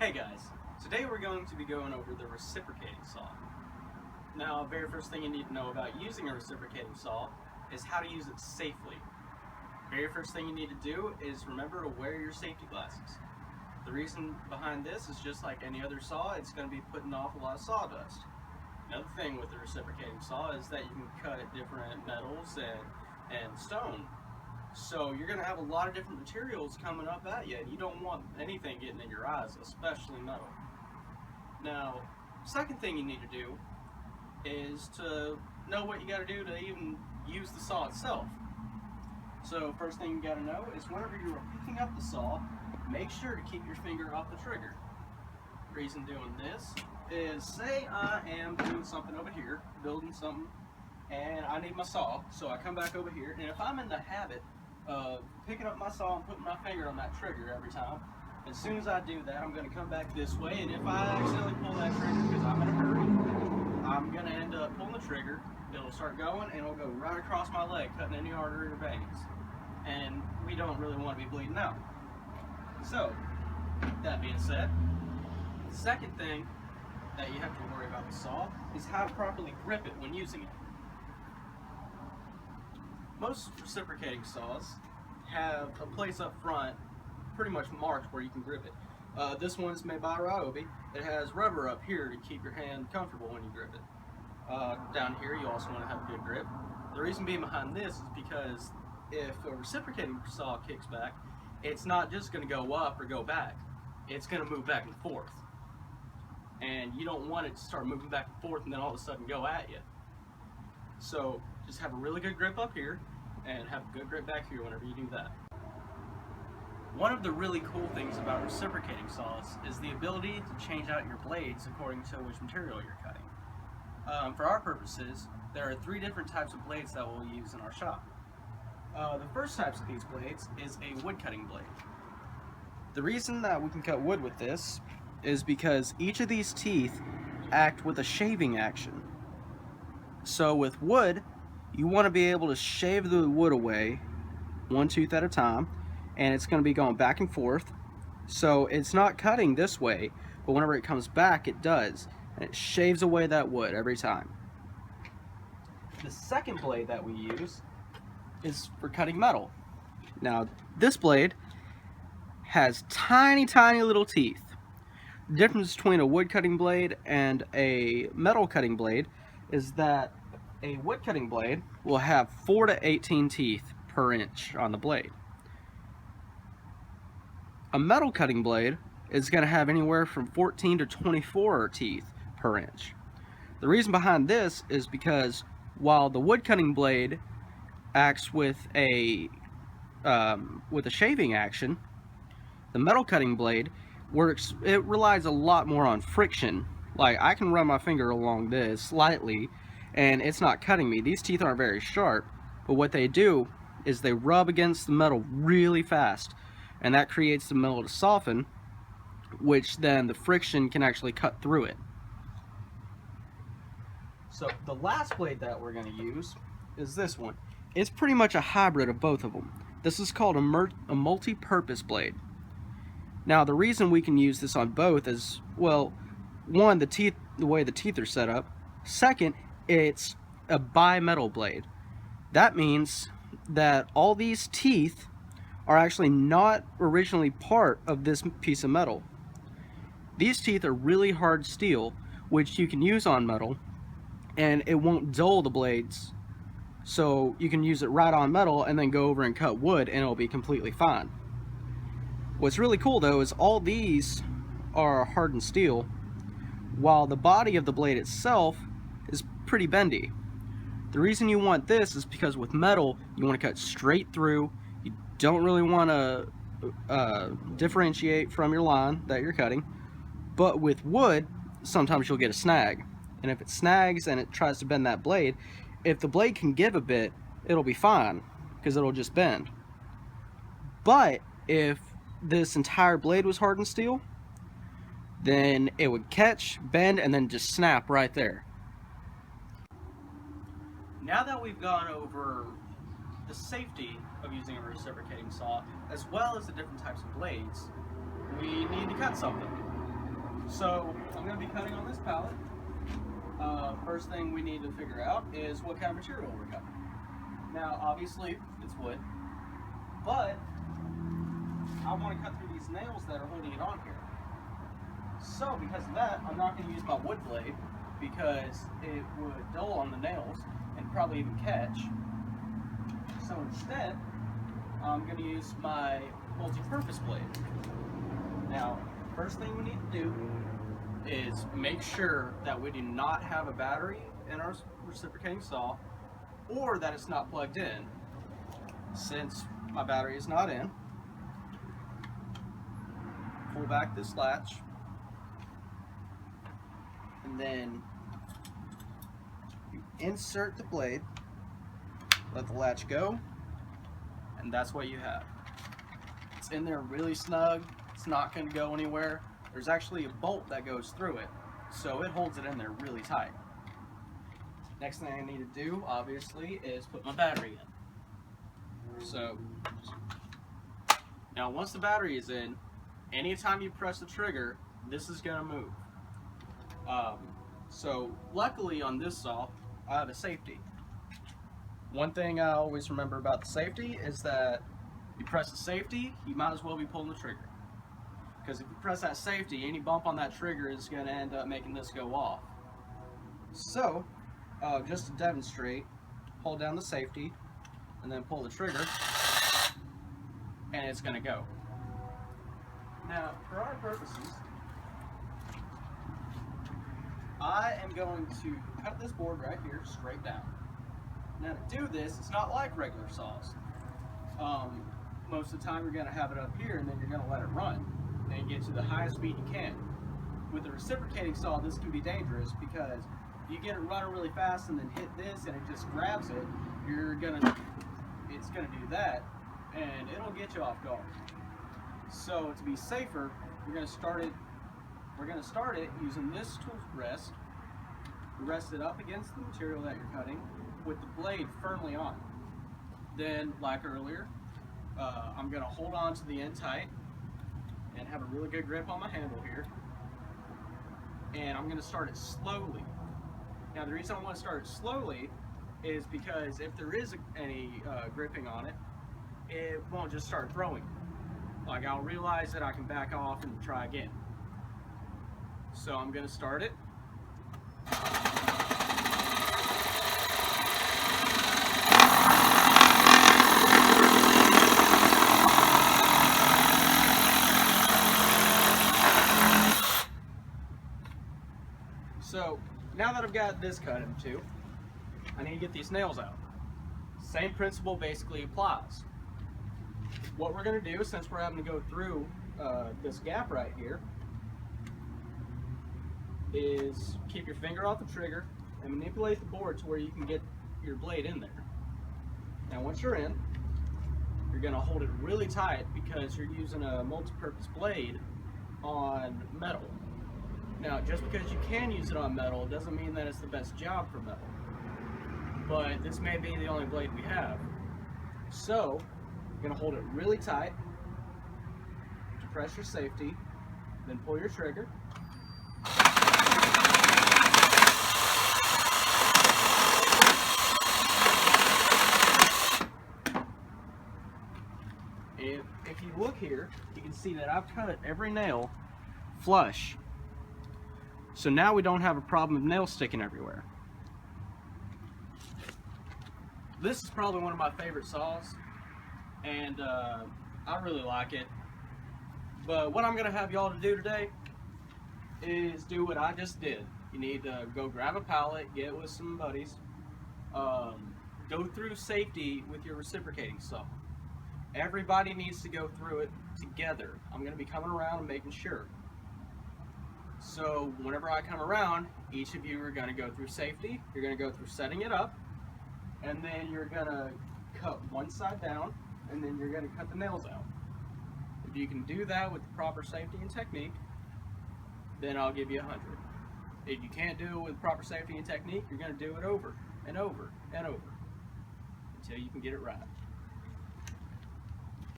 Hey guys, today we're going to be going over the reciprocating saw. Now, very first thing you need to know about using a reciprocating saw is how to use it safely. Very first thing you need to do is remember to wear your safety glasses. The reason behind this is just like any other saw, it's going to be putting off a lot of sawdust. Another thing with the reciprocating saw is that you can cut different metals and stone. So you're going to have a lot of different materials coming up at you, and you don't want anything getting in your eyes, especially metal. Now, second thing you need to do is to know what you got to do to even use the saw itself. So first thing you got to know is whenever you are picking up the saw, make sure to keep your finger off the trigger. The reason doing this is, say I am doing something over here, building something, and I need my saw, so I come back over here, and if I'm in the habit of picking up my saw and putting my finger on that trigger every time, as soon as I do that, I'm going to come back this way, and if I accidentally pull that trigger because I'm in a hurry, I'm going to end up pulling the trigger, it'll start going, and it'll go right across my leg, cutting any artery or veins, and we don't really want to be bleeding out. So, that being said, the second thing that you have to worry about the saw is how to properly grip it when using it. Most reciprocating saws have a place up front pretty much marked where you can grip it. This one's made by Ryobi. It has rubber up here to keep your hand comfortable when you grip it. Down here you also want to have a good grip. The reason being behind this is because if a reciprocating saw kicks back, it's not just going to go up or go back. It's going to move back and forth. And you don't want it to start moving back and forth and then all of a sudden go at you. So just have a really good grip up here and have a good grip back here whenever you do that. One of the really cool things about reciprocating saws is the ability to change out your blades according to which material you're cutting. For our purposes, there are 3 different types of blades that we'll use in our shop. The first types of these blades is a wood cutting blade. The reason that we can cut wood with this is because each of these teeth act with a shaving action. So with wood, you want to be able to shave the wood away one tooth at a time, and it's going to be going back and forth. So it's not cutting this way, but whenever it comes back, it does, and it shaves away that wood every time. The second blade that we use is for cutting metal. Now, this blade has tiny little teeth. The difference between a wood cutting blade and a metal cutting blade is that a wood cutting blade will have 4 to 18 teeth per inch on the blade. A metal cutting blade is going to have anywhere from 14 to 24 teeth per inch. The reason behind this is because while the wood cutting blade acts with a shaving action, the metal cutting blade it relies a lot more on friction. Like, I can run my finger along this slightly and it's not cutting me. These teeth aren't very sharp, but what they do is they rub against the metal really fast, and that creates the metal to soften, which then the friction can actually cut through it. So the last blade that we're going to use is this one. It's pretty much a hybrid of both of them. This is called a multi-purpose blade. Now, the reason we can use this on both is, well, one, the way the teeth are set up. Second, it's a bimetal blade. That means that all these teeth are actually not originally part of this piece of metal. These teeth are really hard steel, which you can use on metal, and it won't dull the blades. So you can use it right on metal and then go over and cut wood and it'll be completely fine. What's really cool though is all these are hardened steel, while the body of the blade itself is pretty bendy. The reason you want this is because with metal, you want to cut straight through. You don't really want to differentiate from your line that you're cutting. But with wood, sometimes you'll get a snag. And if it snags and it tries to bend that blade, if the blade can give a bit, it'll be fine, because it'll just bend. But if this entire blade was hardened steel, then it would catch, bend, and then just snap right there. Now that we've gone over the safety of using a reciprocating saw, as well as the different types of blades, we need to cut something. So I'm going to be cutting on this pallet. First thing we need to figure out is what kind of material we're cutting. Now obviously it's wood, but I want to cut through these nails that are holding it on here. So because of that, I'm not going to use my wood blade because it would dull on the nails and probably even catch. So instead, I'm going to use my multi-purpose blade. Now, first thing we need to do is make sure that we do not have a battery in our reciprocating saw, or that it's not plugged in. Since my battery is not in, pull back this latch, and then you insert the blade, let the latch go, and that's what you have. It's in there really snug, it's not going to go anywhere. There's actually a bolt that goes through it, so it holds it in there really tight. Next thing I need to do, obviously, is put my battery in. So, now once the battery is in, anytime you press the trigger, this is going to move. So luckily on this saw, I have a safety. One thing I always remember about the safety is that you press the safety, you might as well be pulling the trigger. Because if you press that safety, any bump on that trigger is going to end up making this go off. So, just to demonstrate, hold down the safety and then pull the trigger, and it's going to go. Now, for our purposes, I am going to cut this board right here straight down. Now to do this, it's not like regular saws. Most of the time you're going to have it up here and then you're going to let it run and get to the highest speed you can. With a reciprocating saw, this can be dangerous because if you get it running really fast and then hit this and it just grabs it, it's gonna do that and it'll get you off guard. So to be safer, we're gonna start it using this tool rest. Rest it up against the material that you're cutting with the blade firmly on. Then, like earlier, I'm gonna hold on to the end tight and have a really good grip on my handle here. And I'm gonna start it slowly. Now the reason I want to start it slowly is because if there is any gripping on it, it won't just start throwing. Like I'll realize that I can back off and try again. So I'm going to start it. So now that I've got this cut into, I need to get these nails out. Same principle basically applies. What we're going to do, since we're having to go through this gap right here, is keep your finger off the trigger and manipulate the board to where you can get your blade in there. Now once you're in, you're going to hold it really tight because you're using a multi-purpose blade on metal. Now, just because you can use it on metal doesn't mean that it's the best job for metal. But this may be the only blade we have. So, you're going to hold it really tight, depress your safety, then pull your trigger. If you look here, you can see that I've cut every nail flush. So now we don't have a problem of nails sticking everywhere. This is probably one of my favorite saws, and I really like it. But what I'm going to have y'all to do today is do what I just did. You need to go grab a pallet, get with some buddies, go through safety with your reciprocating saw. Everybody needs to go through it together. I'm going to be coming around and making sure. So whenever I come around, each of you are going to go through safety, you're going to go through setting it up, and then you're going to cut one side down, and then you're going to cut the nails out. If you can do that with the proper safety and technique, then I'll give you 100. If you can't do it with proper safety and technique, you're going to do it over and over and over until you can get it right.